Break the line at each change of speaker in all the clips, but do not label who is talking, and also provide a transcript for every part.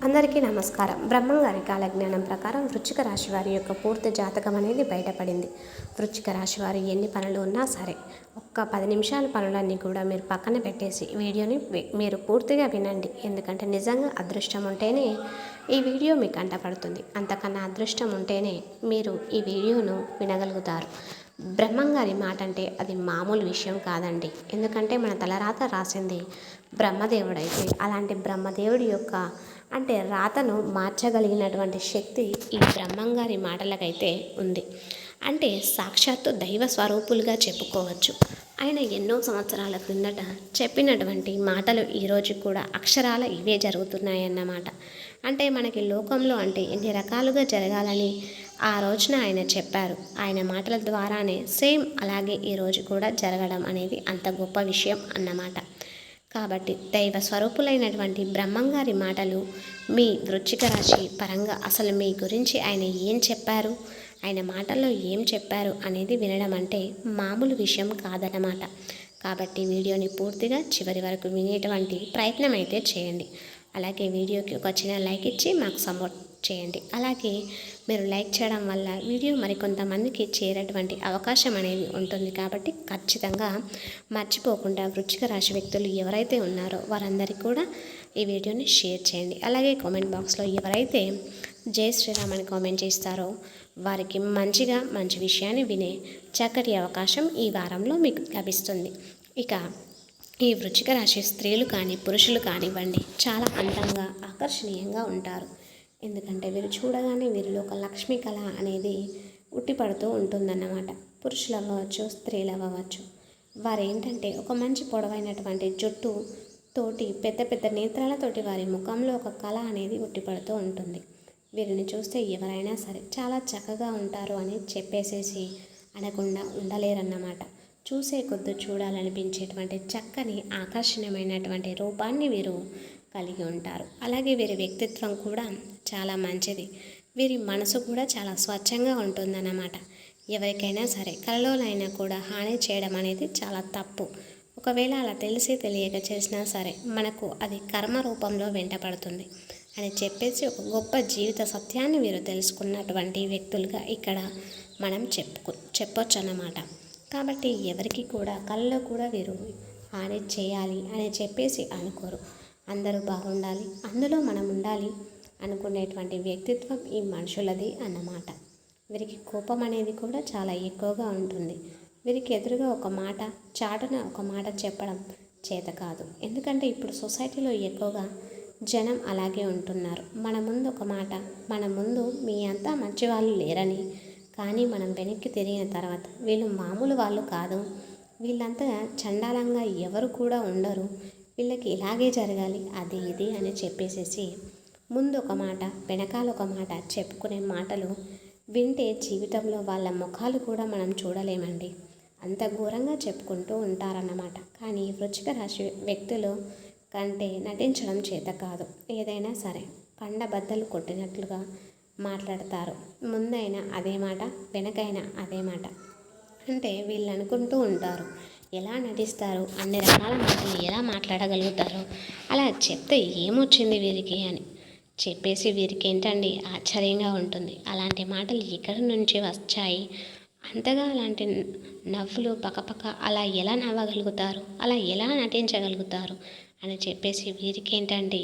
అందరికీ నమస్కారం. బ్రహ్మంగారి కాలజ్ఞానం ప్రకారం వృశ్చిక రాశి వారి యొక్క పూర్తి జాతకం అనేది బయటపడింది. వృశ్చిక రాశి వారు ఎన్ని పనులు ఉన్నా సరే ఒక్క 10 నిమిషాల పనులన్నీ కూడా మీరు పక్కన పెట్టేసి వీడియోని మీరు పూర్తిగా వినండి. ఎందుకంటే నిజంగా అదృష్టం ఉంటేనే ఈ వీడియో మీకు కంటపడుతుంది. అంతకన్నా అదృష్టం ఉంటేనే మీరు ఈ వీడియోను వినగలుగుతారు. బ్రహ్మంగారి మాట అంటే అది మామూలు విషయం కాదండి. ఎందుకంటే మన తలరాత రాసింది బ్రహ్మదేవుడైతే అలాంటి బ్రహ్మదేవుడి యొక్క అంటే రాతను మార్చగలిగినటువంటి శక్తి ఈ బ్రహ్మంగారి మాటలకైతే ఉంది. అంటే సాక్షాత్తు దైవ స్వరూపులుగా చెప్పుకోవచ్చు. ఆయన ఎన్నో సంవత్సరాల క్రిందట చెప్పినటువంటి మాటలు ఈరోజు కూడా అక్షరాల ఇవే జరుగుతున్నాయన్నమాట. అంటే మనకి లోకంలో అంటే ఎన్ని రకాలుగా జరగాలని ఆ రోజున ఆయన చెప్పారు. ఆయన మాటల ద్వారానే సేమ్ అలాగే ఈరోజు కూడా జరగడం అనేది అంత గొప్ప విషయం అన్నమాట. కాబట్టి దైవ స్వరూపులైనటువంటి బ్రహ్మంగారి మాటలు మీ వృశ్చిక రాశి పరంగా అసలు మీ గురించి ఆయన ఏం చెప్పారు, ఆయన మాటల్లో ఏం చెప్పారు అనేది వినడం అంటే మామూలు విషయం కాదన్నమాట. కాబట్టి వీడియోని పూర్తిగా చివరి వరకు వినేటువంటి ప్రయత్నం అయితే చేయండి. అలాగే వీడియోకి ఒక చిన్న లైక్ ఇచ్చి మాకు సపోర్ట్ చేయండి. అలాగే మీరు లైక్ చేయడం వల్ల వీడియో మరికొంతమందికి చేరేటువంటి అవకాశం అనేది ఉంటుంది. కాబట్టి ఖచ్చితంగా మర్చిపోకుండా వృశ్చిక రాశి వ్యక్తులు ఎవరైతే ఉన్నారో వారందరికీ కూడా ఈ వీడియోని షేర్ చేయండి. అలాగే కామెంట్ బాక్స్లో ఎవరైతే జై శ్రీరామ్ అని కామెంట్ చేస్తారో వారికి మంచి విషయాన్ని వినే చక్కటి అవకాశం ఈ వారంలో మీకు లభిస్తుంది. ఇక ఈ వృశ్చిక రాశి స్త్రీలు కానీ పురుషులు కానివ్వండి చాలా అందంగా ఆకర్షణీయంగా ఉంటారు. ఎందుకంటే వీరు చూడగానే వీరిలో ఒక లక్ష్మీ కళ అనేది ఉట్టిపడుతూ ఉంటుందన్నమాట. పురుషులు అవ్వచ్చు, స్త్రీలు అవ్వచ్చు. వారు ఏంటంటే ఒక మంచి పొడవైనటువంటి జుట్టు తోటి పెద్ద పెద్ద నేత్రాలతోటి వారి ముఖంలో ఒక కళ అనేది ఉట్టిపడుతూ ఉంటుంది. వీరిని చూస్తే ఎవరైనా సరే చాలా చక్కగా ఉంటారు అని చెప్పేసేసి అనకుండా ఉండలేరన్నమాట. చూసే కొద్ది చూడాలనిపించేటువంటి చక్కని ఆకర్షణీయమైనటువంటి రూపాన్ని వీరు కలిగి ఉంటారు. అలాగే వీరి వ్యక్తిత్వం కూడా చాలా మంచిది. వీరి మనసు కూడా చాలా స్వచ్ఛంగా ఉంటుందన్నమాట. ఎవరికైనా సరే కలలోనైనా కూడా హాని చేయడం అనేది చాలా తప్పు. ఒకవేళ అలా తెలిసి తెలియక చేసినా సరే మనకు అది కర్మ రూపంలో వెంటపడుతుంది అని చెప్పేసి ఒక గొప్ప జీవిత సత్యాన్ని వీరు తెలుసుకున్నటువంటి వ్యక్తులుగా ఇక్కడ మనం చెప్పొచ్చు అన్నమాట. కాబట్టి ఎవరికి కూడా కళ్ళలో కూడా వీరు హాని చేయాలి అని చెప్పేసి అనుకోరు. అందరూ బాగుండాలి, అందులో మనం ఉండాలి అనుకునేటువంటి వ్యక్తిత్వం ఈ మనుషులది అన్నమాట. వీరికి కోపం అనేది కూడా చాలా ఎక్కువగా ఉంటుంది. వీరికి ఎదురుగా ఒక మాట, చాటున ఒక మాట చెప్పడం చేత కాదు. ఎందుకంటే ఇప్పుడు సొసైటీలో ఎక్కువగా జనం అలాగే ఉంటున్నారు. మన ముందు ఒక మాట, మన ముందు మీ అంతా మంచి వాళ్ళు లేరని, కానీ మనం వెనక్కి తిరిగిన తర్వాత వీళ్ళు మామూలు వాళ్ళు కాదు, వీళ్ళంతా చండాలంగా ఎవరు కూడా ఉండరు, వీళ్ళకి ఇలాగే జరగాలి అది ఇది అని చెప్పేసేసి ముందు ఒక మాట వెనకాల ఒక మాట చెప్పుకునే మాటలు వింటే జీవితంలో వాళ్ళ ముఖాలు కూడా మనం చూడలేమండి. అంత ఘోరంగా చెప్పుకుంటూ ఉంటారన్నమాట. కానీ వృశ్చిక రాశి వ్యక్తులు కంటే నటించడం చేత కాదు. ఏదైనా సరే బద్దలు కొట్టినట్లుగా మాట్లాడతారు. ముందైనా అదే మాట, వెనకైనా అదే మాట. అంటే వీళ్ళు అనుకుంటూ ఉంటారు ఎలా నటిస్తారు, అన్ని రకాల మాటలు ఎలా మాట్లాడగలుగుతారు, అలా చెప్తే ఏమొచ్చింది వీరికి అని చెప్పేసి వీరికి ఏంటండి ఆశ్చర్యంగా ఉంటుంది. అలాంటి మాటలు ఎక్కడి నుంచి వచ్చాయి, అంతగా అలాంటి నవ్వులు పక్కపక్క అలా ఎలా నవ్వగలుగుతారు, అలా ఎలా నటించగలుగుతారు అని చెప్పేసి వీరికి ఏంటండి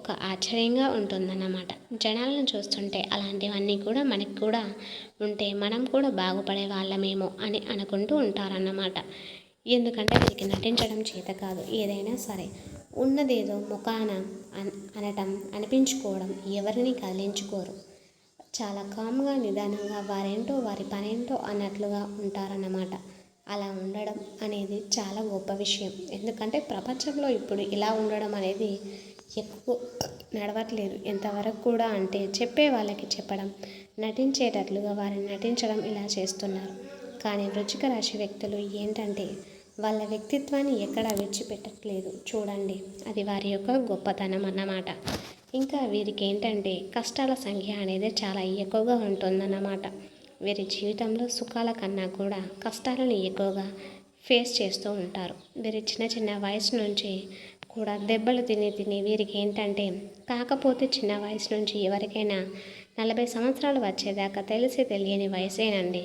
ఒక ఆశ్చర్యంగా ఉంటుందన్నమాట. జనాలను చూస్తుంటే అలాంటివన్నీ కూడా మనకి కూడా ఉంటే మనం కూడా బాగుపడే వాళ్ళమేమో అని అనుకుంటూ ఉంటారన్నమాట. ఎందుకంటే వీరికి నటించడం చేత కాదు. ఏదైనా సరే ఉన్నదేదో ముఖాన అనటం, అనిపించుకోవడం, ఎవరిని కదిలించుకోరు. చాలా కామ్గా నిదానంగా వారేంటో వారి పనేంటో అన్నట్లుగా ఉంటారన్నమాట. అలా ఉండడం అనేది చాలా గొప్ప విషయం. ఎందుకంటే ప్రపంచంలో ఇప్పుడు ఇలా ఉండడం అనేది ఎక్కువ నడవట్లేదు. ఎంతవరకు కూడా అంటే చెప్పే వాళ్ళకి చెప్పడం, నటించేటట్లుగా వారిని నటించడం ఇలా చేస్తున్నారు. కానీ వృశ్చిక రాశి వ్యక్తులు ఏంటంటే వాళ్ళ వ్యక్తిత్వాన్ని ఎక్కడా విడిచిపెట్టట్లేదు. చూడండి, అది వారి యొక్క గొప్పతనం అన్నమాట. ఇంకా వీరికి ఏంటంటే కష్టాల సంఖ్య అనేది చాలా ఎక్కువగా ఉంటుందన్నమాట. వీరి జీవితంలో సుఖాల కన్నా కూడా కష్టాలను ఎక్కువగా ఫేస్ చేస్తూ ఉంటారు. వీరి చిన్న వయసు నుంచి కూడా దెబ్బలు తిని తిని వీరికి ఏంటంటే, కాకపోతే చిన్న వయసు నుంచి ఎవరికైనా 40 సంవత్సరాలు వచ్చేదాకా తెలిసి తెలియని వయసేనండి.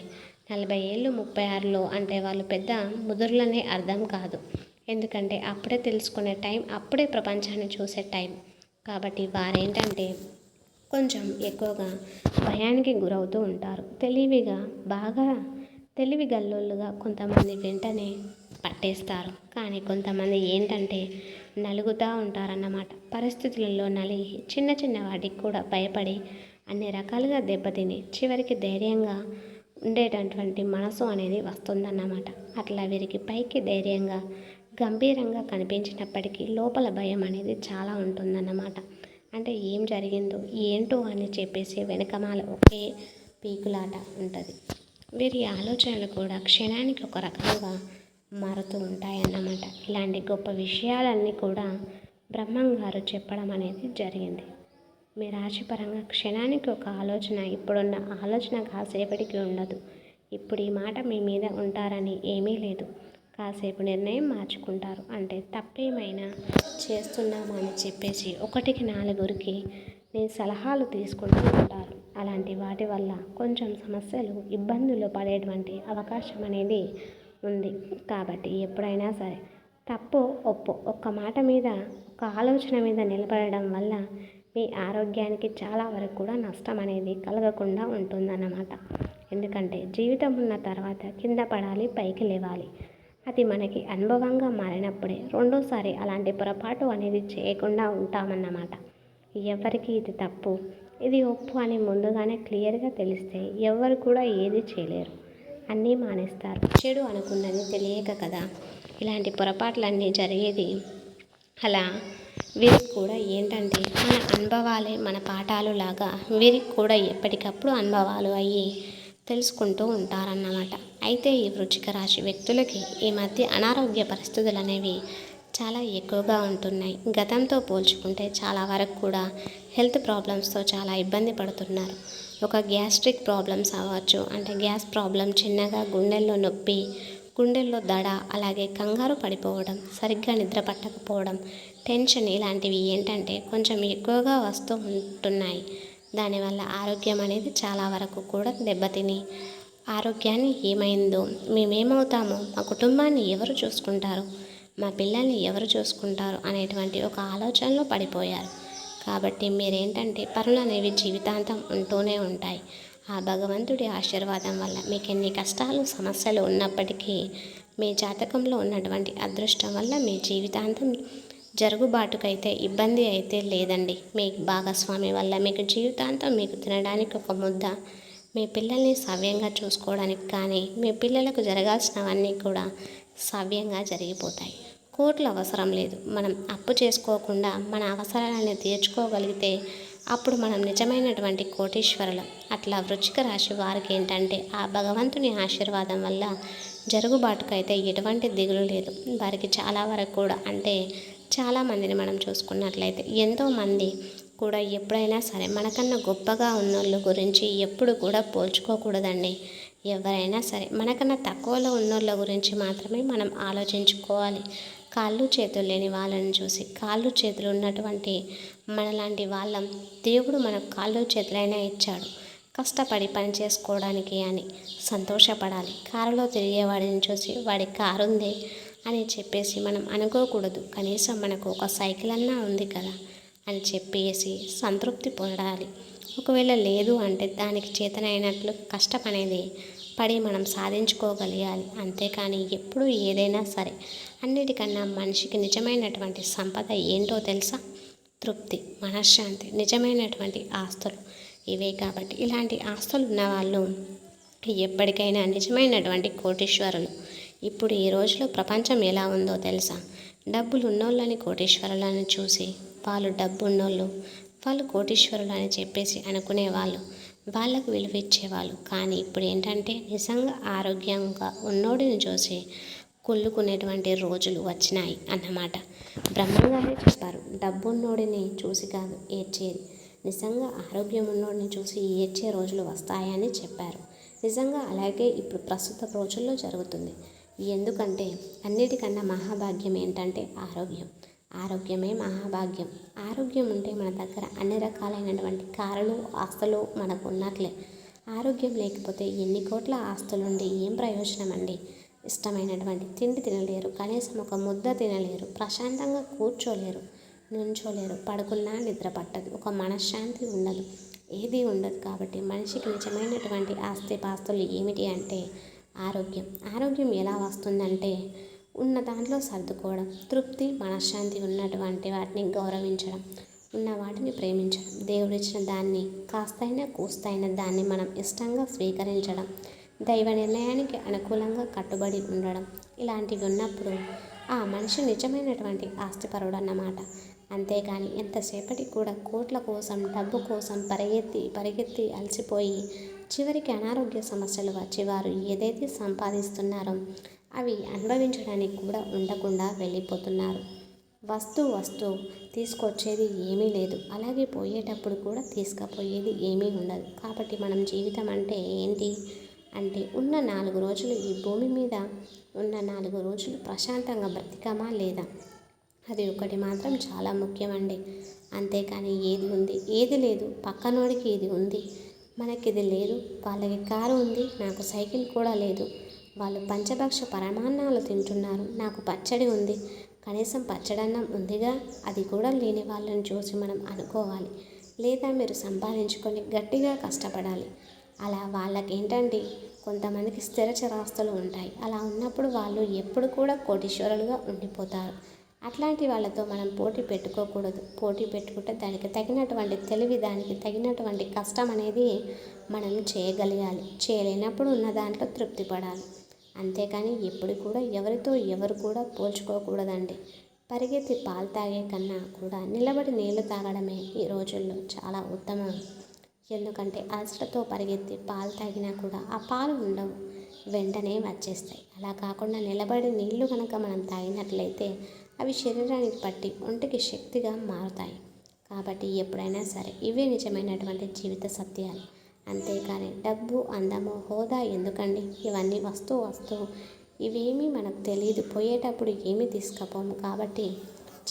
40 ఏళ్ళు 36లో అంటే వాళ్ళు పెద్ద ముదురులనే అర్థం కాదు. ఎందుకంటే అప్పుడే తెలుసుకునే టైం, అప్పుడే ప్రపంచాన్ని చూసే టైం. కాబట్టి వారేంటంటే కొంచెం ఎక్కువగా భయానికి గురవుతూ ఉంటారు. బాగా తెలివి గల్లోళ్ళుగా కొంతమంది వెంటనే పట్టేస్తారు. కానీ కొంతమంది ఏంటంటే నలుగుతూ ఉంటారన్నమాట. పరిస్థితులలో నలిగి చిన్న చిన్న వాటికి కూడా భయపడి అన్ని రకాలుగా దెబ్బతిని చివరికి ధైర్యంగా ఉండేటటువంటి మనసు అనేది వస్తుందన్నమాట. అట్లా వీరికి పైకి ధైర్యంగా గంభీరంగా కనిపించినప్పటికీ లోపల భయం అనేది చాలా ఉంటుందన్నమాట. అంటే ఏం జరిగిందో ఏంటో అని చెప్పేసి వెనకమాల ఒకే పీకులాట ఉంటుంది. వీరి ఆలోచనలు కూడా క్షణానికి ఒక రకంగా మారుతూ ఉంటాయన్నమాట. ఇలాంటి గొప్ప విషయాలన్నీ కూడా బ్రహ్మం గారు చెప్పడం అనేది జరిగింది. మీ రాశిపరంగా క్షణానికి ఒక ఆలోచన, ఇప్పుడున్న ఆలోచన కాసేపటికి ఉండదు. ఇప్పుడు ఈ మాట మీ మీద ఉంటారని ఏమీ లేదు. కాసేపు నిర్ణయం మార్చుకుంటారు. అంటే తప్పేమైనా చేస్తున్నామని చెప్పేసి 1కి 4కి నీ సలహాలు తీసుకుంటూ ఉంటారు. అలాంటి వాటి వల్ల కొంచెం సమస్యలు, ఇబ్బందులు పడేటువంటి అవకాశం అనేది ఉంది. కాబట్టి ఎప్పుడైనా సరే తప్పు ఒప్పు ఒక్క మాట మీద, ఒక ఆలోచన మీద నిలబడడం వల్ల మీ ఆరోగ్యానికి చాలా వరకు కూడా నష్టం అనేది కలగకుండా ఉంటుందన్నమాట. ఎందుకంటే జీవితం ఉన్న తర్వాత కింద పడాలి, పైకి లేవాలి. అది మనకి అనుభవంగా మారినప్పుడే రెండోసారి అలాంటి పొరపాటు అనేది చేయకుండా ఉంటామన్నమాట. ఎవరికి ఇది తప్పు, ఇది ఒప్పు అని ముందుగానే క్లియర్గా తెలిస్తే ఎవరు కూడా ఏది చేయలేరు, అన్నీ మానేస్తారు. చెడు అనుకున్నది తెలియక కదా ఇలాంటి పొరపాట్లన్నీ జరిగేది. అలా వీరికి కూడా ఏంటంటే మన అనుభవాలే మన పాఠాలు లాగా వీరికి కూడా ఎప్పటికప్పుడు అనుభవాలు అయ్యి తెలుసుకుంటూ ఉంటారన్నమాట. అయితే ఈ వృశ్చిక రాశి వ్యక్తులకి ఈ మధ్య అనారోగ్య పరిస్థితులు అనేవి చాలా ఎక్కువగా ఉంటున్నాయి. గతంతో పోల్చుకుంటే చాలా వరకు కూడా హెల్త్ ప్రాబ్లమ్స్తో చాలా ఇబ్బంది పడుతున్నారు. ఒక గ్యాస్ట్రిక్ ప్రాబ్లమ్స్ అవ్వచ్చు, అంటే గ్యాస్ ప్రాబ్లం, చిన్నగా గుండెల్లో నొప్పి, గుండెల్లో దడ, అలాగే కంగారు పడిపోవడం, సరిగ్గా నిద్ర పట్టకపోవడం, టెన్షన్, ఇలాంటివి ఏంటంటే కొంచెం ఎక్కువగా వస్తూ ఉంటున్నాయి. దానివల్ల ఆరోగ్యం అనేది చాలా వరకు కూడా దెబ్బతిని ఆరోగ్యాన్ని ఏమైందో, మేమేమవుతామో, మా కుటుంబాన్ని ఎవరు చూసుకుంటారు, మా పిల్లల్ని ఎవరు చూసుకుంటారు అనేటువంటి ఒక ఆలోచనలో పడిపోయారు. కాబట్టి మీరేంటంటే పనులు అనేవి జీవితాంతం ఉంటూనే ఉంటాయి. ఆ భగవంతుడి ఆశీర్వాదం వల్ల మీకు ఎన్ని కష్టాలు, సమస్యలు ఉన్నప్పటికీ మీ జాతకంలో ఉన్నటువంటి అదృష్టం వల్ల మీ జీవితాంతం జరుగుబాటుకైతే ఇబ్బంది అయితే లేదండి. మీ భాగస్వామి వల్ల మీకు జీవితాంతం మీకు తినడానికి ఒక ముద్ద, మీ పిల్లల్ని సవ్యంగా చూసుకోవడానికి కానీ, మీ పిల్లలకు జరగాల్సినవన్నీ కూడా సవ్యంగా జరిగిపోతాయి. కోట్లు అవసరం లేదు. మనం అప్పు చేసుకోకుండా మన అవసరాలను తీర్చుకోగలిగితే అప్పుడు మనం నిజమైనటువంటి కోటీశ్వరులం. అట్లా వృశ్చిక రాశి వారికి ఏంటంటే ఆ భగవంతుని ఆశీర్వాదం వల్ల జరుగుబాటుకైతే ఎటువంటి దిగులు లేదు. వారికి చాలా వరకు కూడా అంటే చాలామందిని మనం చూసుకున్నట్లయితే ఎంతోమంది కూడా ఎప్పుడైనా సరే మనకన్నా గొప్పగా ఉన్నోళ్ళ గురించి ఎప్పుడు కూడా పోల్చుకోకూడదండి. ఎవరైనా సరే మనకన్నా తక్కువలో ఉన్నోళ్ళ గురించి మాత్రమే మనం ఆలోచించుకోవాలి. కాళ్ళు చేతులు లేని వాళ్ళని చూసి, కాళ్ళు చేతులు ఉన్నటువంటి మనలాంటి వాళ్ళం దేవుడు మనకు కాళ్ళు చేతులైనా ఇచ్చాడు, కష్టపడి పని చేసుకోవడానికి అని సంతోషపడాలి. కారులో తిరిగేవాడిని చూసి వాడి కారు ఉంది అని చెప్పేసి మనం అనుకోకూడదు. కనీసం మనకు ఒక సైకిల్ అన్నా ఉంది కదా అని చెప్పేసి సంతృప్తి పొందాలి. ఒకవేళ లేదు అంటే దానికి చేతనైనట్లు కష్టపనేది పడి మనం సాధించుకోగలిగాలి. అంతేకాని ఎప్పుడు ఏదైనా సరే అన్నిటికన్నా మనిషికి నిజమైనటువంటి సంపద ఏంటో తెలుసా? తృప్తి, మనశ్శాంతి, నిజమైనటువంటి ఆస్తులు ఇవే. కాబట్టి ఇలాంటి ఆస్తులు ఉన్నవాళ్ళు ఎప్పటికైనా నిజమైనటువంటి కోటీశ్వరులు. ఇప్పుడు ఈ రోజులో ప్రపంచం ఎలా ఉందో తెలుసా? డబ్బులు ఉన్నోళ్ళని కోటీశ్వరులని చూసి వాళ్ళు డబ్బు ఉన్నోళ్ళు, వాళ్ళు కోటీశ్వరులు అని చెప్పేసి అనుకునేవాళ్ళు, వాళ్ళకు విలువ ఇచ్చేవాళ్ళు. కానీ ఇప్పుడు ఏంటంటే నిజంగా ఆరోగ్యంగా ఉన్నోడిని చూసి కుళ్ళుకునేటువంటి రోజులు వచ్చినాయి అన్నమాట. బ్రహ్మంగారే చెప్పారు, డబ్బు ఉన్నోడిని చూసి కాదు ఏడ్చేది, నిజంగా ఆరోగ్యం ఉన్నోడిని చూసి ఏడ్చే రోజులు వస్తాయని చెప్పారు. నిజంగా అలాగే ఇప్పుడు ప్రస్తుత రోజుల్లో జరుగుతుంది. ఎందుకంటే అన్నిటికన్నా మహాభాగ్యం ఏంటంటే ఆరోగ్యం. ఆరోగ్యమే మహాభాగ్యం. ఆరోగ్యం ఉంటే మన దగ్గర అన్ని రకాలైనటువంటి కారులు, ఆస్తులు మనకు ఉన్నట్లే. ఆరోగ్యం లేకపోతే ఎన్ని కోట్ల ఆస్తులుండి ఏం ప్రయోజనం అండి? ఇష్టమైనటువంటి తిండి తినలేరు, కనీసం ఒక ముద్ద తినలేరు, ప్రశాంతంగా కూర్చోలేరు, నుంచోలేరు, పడుకున్నా నిద్ర పట్టదు, ఒక మనశ్శాంతి ఉండదు, ఏది ఉండదు. కాబట్టి మనిషికి నిజమైనటువంటి ఆస్తిపాస్తులు ఏమిటి అంటే ఆరోగ్యం. ఆరోగ్యం ఎలా వస్తుందంటే ఉన్న దాంట్లో సర్దుకోవడం, తృప్తి, మనశ్శాంతి ఉన్నటువంటి వాటిని గౌరవించడం, ఉన్న వాటిని ప్రేమించడం, దేవుడిచ్చిన దాన్ని కాస్తైనా కూస్తైన దాన్ని మనం ఇష్టంగా స్వీకరించడం, దైవ నిర్ణయానికి అనుకూలంగా కట్టుబడి ఉండడం, ఇలాంటివి ఉన్నప్పుడు ఆ మనిషి నిజమైనటువంటి ఆస్తిపరుడు అన్నమాట. అంతేగాని ఎంతసేపటికి కూడా కోట్ల కోసం, డబ్బు కోసం పరిగెత్తి అలసిపోయి చివరికి అనారోగ్య సమస్యలు వచ్చి వారు ఏదైతే సంపాదిస్తున్నారో అవి అనుభవించడానికి కూడా ఉండకుండా వెళ్ళిపోతున్నారు. వస్తువు తీసుకొచ్చేది ఏమీ లేదు, అలాగే పోయేటప్పుడు కూడా తీసుకుపోయేది ఏమీ ఉండదు. కాబట్టి మనం జీవితం అంటే ఏంటి అంటే ఉన్న 4 రోజులు ఈ భూమి మీద ఉన్న 4 రోజులు ప్రశాంతంగా బ్రతికామా లేదా, అది ఒకటి మాత్రం చాలా ముఖ్యమండి. అంతేకాని ఏది ఉంది ఏది లేదు, పక్కనోడికి ఇది ఉంది మనకి ఇది లేదు, వాళ్ళకి కారు ఉంది నాకు సైకిల్ కూడా లేదు, వాళ్ళు పంచభక్ష పరమాన్నాలు తింటున్నారు నాకు పచ్చడి ఉంది, కనీసం పచ్చడన్నం ఉందిగా, అది కూడా లేని వాళ్ళని చూసి మనం అనుకోవాలి. లేదా మీరు సంపాదించుకొని గట్టిగా కష్టపడాలి. అలా వాళ్ళకేంటండి కొంతమందికి స్థిర చరాస్తులు ఉంటాయి. అలా ఉన్నప్పుడు వాళ్ళు ఎప్పుడు కూడా కోటీశ్వరులుగా ఉండిపోతారు. అట్లాంటి వాళ్ళతో మనం పోటీ పెట్టుకోకూడదు. పోటీ పెట్టుకుంటే దానికి తగినటువంటి తెలివి, దానికి తగినటువంటి కష్టం అనేది మనం చేయగలగాలి. చేయలేనప్పుడు ఉన్న దాంట్లో తృప్తి పడాలి. అంతేకాని ఎప్పుడు కూడా ఎవరు కూడా పోల్చుకోకూడదండి. పరిగెత్తి పాలు తాగే కన్నా కూడా నిలబడి నీళ్లు తాగడమే ఈ రోజుల్లో చాలా ఉత్తమం. ఎందుకంటే అలసటతో పరిగెత్తి పాలు తాగినా కూడా ఆ పాలు ఉండవు, వెంటనే వచ్చేస్తాయి. అలా కాకుండా నిలబడి నీళ్లు కనుక మనం తాగినట్లయితే అవి శరీరానికి పట్టి ఒంటికి శక్తిగా మారుతాయి. కాబట్టి ఎప్పుడైనా సరే ఇవే నిజమైనటువంటి జీవిత సత్యాలు. అంతేకాని డబ్బు, అందము, హోదా ఎందుకండి? ఇవన్నీ వస్తువు ఇవేమీ మనకు తెలియదు, పోయేటప్పుడు ఏమీ తీసుకపోము. కాబట్టి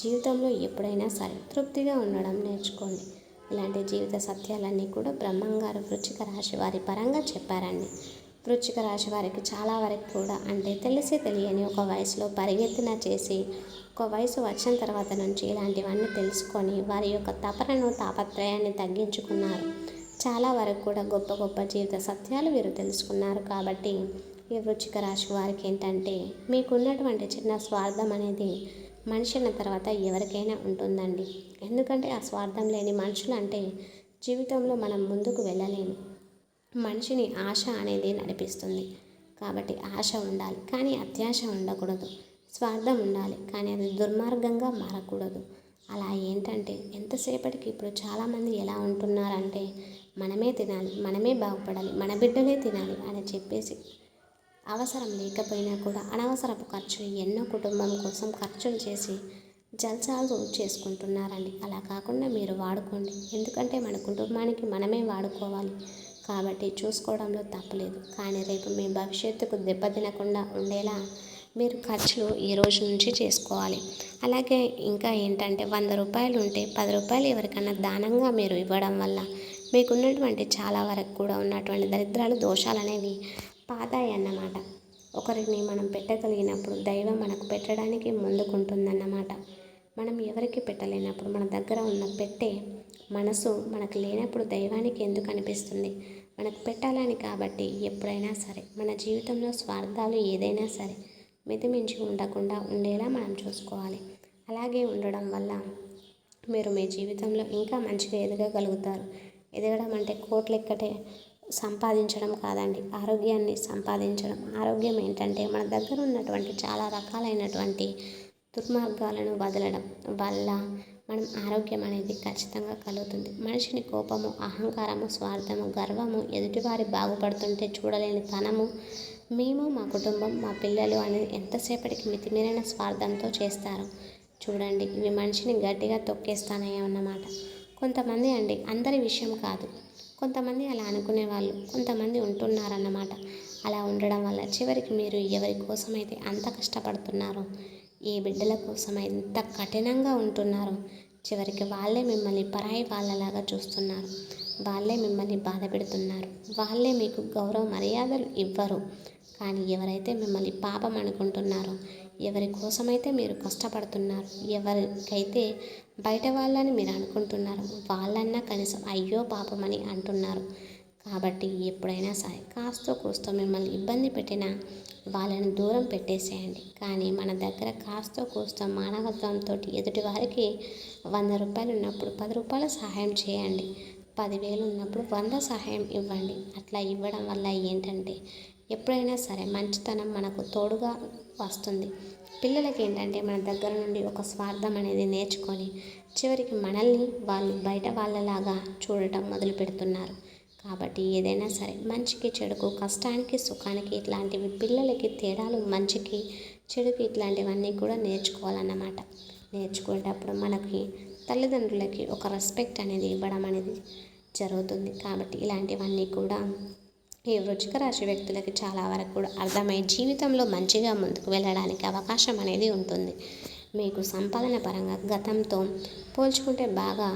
జీవితంలో ఎప్పుడైనా సరే తృప్తిగా ఉండడం నేర్చుకోండి. ఇలాంటి జీవిత సత్యాలన్నీ కూడా బ్రహ్మంగారు వృశ్చిక రాశి వారి పరంగా చెప్పారండి. వృశ్చిక రాశి వారికి చాలా వరకు కూడా అంటే తెలిసి తెలియని ఒక వయసులో పరిగెత్తిన చేసి ఒక వయసు వచ్చిన తర్వాత నుంచి ఇలాంటివన్నీ తెలుసుకొని వారి యొక్క తపనను, తాపత్రయాన్ని తగ్గించుకున్నారు. చాలా వరకు కూడా గొప్ప గొప్ప జీవిత సత్యాలు వీరు తెలుసుకున్నారు. కాబట్టి ఈ వృశ్చిక రాశి వారికి ఏంటంటే మీకున్నటువంటి చిన్న స్వార్థం అనేది మనిషి అన్న తర్వాత ఎవరికైనా ఉంటుందండి. ఎందుకంటే ఆ స్వార్థం లేని మనుషులు అంటే జీవితంలో మనం ముందుకు వెళ్ళలేము. మనిషిని ఆశ అనేది నడిపిస్తుంది. కాబట్టి ఆశ ఉండాలి కానీ అత్యాశ ఉండకూడదు. స్వార్థం ఉండాలి కానీ అది దుర్మార్గంగా మారకూడదు. అలా ఏంటంటే ఎంతసేపటికి ఇప్పుడు చాలామంది ఎలా ఉంటున్నారంటే మనమే తినాలి, మనమే బాగుపడాలి, మన బిడ్డలే తినాలి అని చెప్పేసి అవసరం లేకపోయినా కూడా అనవసరపు ఖర్చులు ఎన్నో కుటుంబం కోసం ఖర్చులు చేసి జల్సాలు చేసుకుంటున్నారండి. అలా కాకుండా మీరు వాడుకోండి. ఎందుకంటే మన కుటుంబానికి మనమే వాడుకోవాలి. కాబట్టి చూసుకోవడంలో తప్పలేదు. కానీ రేపు మీ భవిష్యత్తుకు దెబ్బతినకుండా ఉండేలా మీరు ఖర్చులు ఈ రోజు నుంచి చేసుకోవాలి. అలాగే ఇంకా ఏంటంటే 100 రూపాయలు ఉంటే 10 రూపాయలు ఎవరికన్నా దానంగా మీరు ఇవ్వడం వల్ల మీకున్నటువంటి చాలా వరకు కూడా ఉన్నటువంటి దరిద్రాలు, దోషాలు అనేవి పాతాయి అన్నమాట. ఒకరిని మనం పెట్టగలిగినప్పుడు దైవం మనకు పెట్టడానికి ముందుకుంటుందన్నమాట. మనం ఎవరికి పెట్టలేనప్పుడు మన దగ్గర ఉన్న పెట్టే మనసు మనకు లేనప్పుడు దైవానికి ఎందుకు అనిపిస్తుంది? మనకు పెట్టాలని. కాబట్టి ఎప్పుడైనా సరే మన జీవితంలో స్వార్థాలు ఏదైనా సరే మితిమించి ఉండకుండా ఉండేలా మనం చూసుకోవాలి. అలాగే ఉండడం వల్ల మీరు మీ జీవితంలో ఇంకా మంచిగా ఎదగగలుగుతారు. ఎదగడం అంటే కోట్లు ఎక్కటే సంపాదించడం కాదండి, ఆరోగ్యాన్ని సంపాదించడం. ఆరోగ్యం ఏంటంటే మన దగ్గర ఉన్నటువంటి చాలా రకాలైనటువంటి దుర్మార్గాలను వదలడం వల్ల మనం ఆరోగ్యం అనేది ఖచ్చితంగా కలుగుతుంది. మనిషిని కోపము, అహంకారము, స్వార్థము, గర్వము, ఎదుటివారి బాగుపడుతుంటే చూడలేని తనము, మేము, మా కుటుంబం, మా పిల్లలు అనేది ఎంతసేపటికి మితిమీరిన స్వార్థంతో చేస్తారు. చూడండి, ఇవి మనిషిని గట్టిగా తొక్కేస్తానన్నమాట. కొంతమంది అండి, అందరి విషయం కాదు, కొంతమంది అలా అనుకునే వాళ్ళు కొంతమంది ఉంటున్నారన్నమాట. అలా ఉండడం వల్ల చివరికి మీరు ఎవరి కోసమైతే అంత కష్టపడుతున్నారో ఈ బిడ్డల కోసం ఎంత కఠినంగా ఉంటున్నారో చివరికి వాళ్ళే మిమ్మల్ని పరాయి వాళ్ళలాగా చూస్తున్నారు. వాళ్ళే మిమ్మల్ని బాధ పెడుతున్నారు. వాళ్ళే మీకు గౌరవ మర్యాదలు ఇవ్వరు. కానీ ఎవరైతే మిమ్మల్ని పాపం అనుకుంటున్నారో, ఎవరి కోసమైతే మీరు కష్టపడుతున్నారు, ఎవరికైతే బయట వాళ్ళని మీరు అనుకుంటున్నారు, వాళ్ళన్నా కనీసం అయ్యో పాపమని అంటున్నారు. కాబట్టి ఎప్పుడైనా సరే కాస్తో కూస్తో మిమ్మల్ని ఇబ్బంది పెట్టినా వాళ్ళని దూరం పెట్టేసేయండి. కానీ మన దగ్గర కాస్తో కూస్తో మానవత్వంతో ఎదుటి వారికి 100 రూపాయలు ఉన్నప్పుడు 10 రూపాయల సహాయం చేయండి. 10,000 ఉన్నప్పుడు 100 సహాయం ఇవ్వండి. అట్లా ఇవ్వడం వల్ల ఏంటంటే ఎప్పుడైనా సరే మంచితనం మనకు తోడుగా వస్తుంది. పిల్లలకి ఏంటంటే మన దగ్గర నుండి ఒక స్వార్థం అనేది నేర్చుకొని చివరికి మనల్ని వాళ్ళు బయట వాళ్ళలాగా చూడటం మొదలు పెడుతున్నారు. కాబట్టి ఏదైనా సరే మంచికి చెడుకు, కష్టానికి సుఖానికి ఇట్లాంటివి పిల్లలకి తేడాలు మంచికి చెడుకి ఇట్లాంటివన్నీ కూడా నేర్చుకోవాలన్నమాట. నేర్చుకునేటప్పుడు మనకి తల్లిదండ్రులకి ఒక రెస్పెక్ట్ అనేది ఇవ్వడం అనేది జరుగుతుంది. కాబట్టి ఇలాంటివన్నీ కూడా ఈ వృశ్చిక రాశి వ్యక్తులకి చాలా వరకు కూడా అర్థమై జీవితంలో మంచిగా ముందుకు వెళ్ళడానికి అవకాశం అనేది ఉంటుంది. మీకు సంపాదన పరంగా గతంతో పోల్చుకుంటే బాగా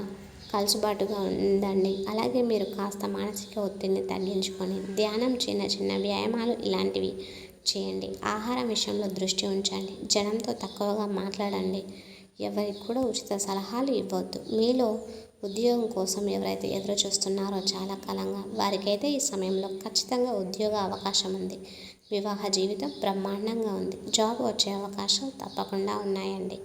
కలుసుబాటుగా ఉందండి. అలాగే మీరు కాస్త మానసిక ఒత్తిడిని తగ్గించుకొని ధ్యానం, చిన్న చిన్న వ్యాయామాలు ఇలాంటివి చేయండి. ఆహారం విషయంలో దృష్టి ఉంచండి. జనంతో తక్కువగా మాట్లాడండి. ఎవరికి కూడా ఉచిత సలహాలు ఇవ్వద్దు. మీలో ఉద్యోగం కోసం ఎవరైతే ఎదురు చూస్తున్నారో చాలా కాలంగా వారికైతే ఈ సమయంలో ఖచ్చితంగా ఉద్యోగ అవకాశం ఉంది. వివాహ జీవితం బ్రహ్మాండంగా ఉంది. జాబ్ వచ్చే అవకాశాలు తప్పకుండా ఉన్నాయండి.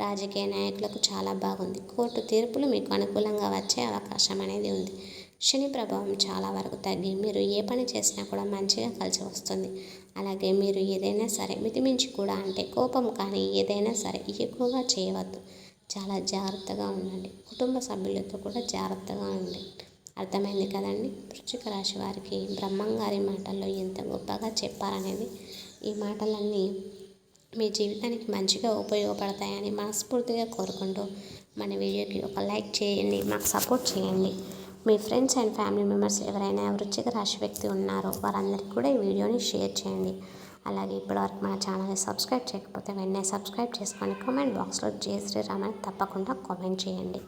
రాజకీయ నాయకులకు చాలా బాగుంది. కోర్టు తీర్పులు మీకు అనుకూలంగా వచ్చే అవకాశం అనేది ఉంది. శని ప్రభావం చాలా వరకు తగ్గి మీరు ఏ పని చేసినా కూడా మంచిగా కలిసి వస్తుంది. అలాగే మీరు ఏదైనా సరే మితిమించి కూడా అంటే కోపం కానీ ఏదైనా సరే ఎక్కువగా చేయవద్దు. చాలా జాగ్రత్తగా ఉండండి. కుటుంబ సభ్యులతో కూడా జాగ్రత్తగా ఉండండి. అర్థమైంది కదండి. వృశ్చిక రాశి వారికి బ్రహ్మంగారి మాటల్లో ఎంత గొప్పగా చెప్పారనేది. ఈ మాటలన్నీ మీ జీవితానికి మంచిగా ఉపయోగపడతాయని మనస్ఫూర్తిగా కోరుకుంటూ మన వీడియోకి ఒక లైక్ చేయండి, మాకు సపోర్ట్ చేయండి. మీ ఫ్రెండ్స్ అండ్ ఫ్యామిలీ మెంబర్స్ ఎవరైనా వృశ్చిక రాశి వ్యక్తి ఉన్నారో వారందరికీ కూడా ఈ వీడియోని షేర్ చేయండి. అలాగే ఇప్పటివరకు మన ఛానల్ని సబ్స్క్రైబ్ చేయకపోతే వెంటనే సబ్స్క్రైబ్ చేసుకొని కామెంట్ బాక్స్లో జై శ్రీరామ్ అని తప్పకుండా కామెంట్ చేయండి.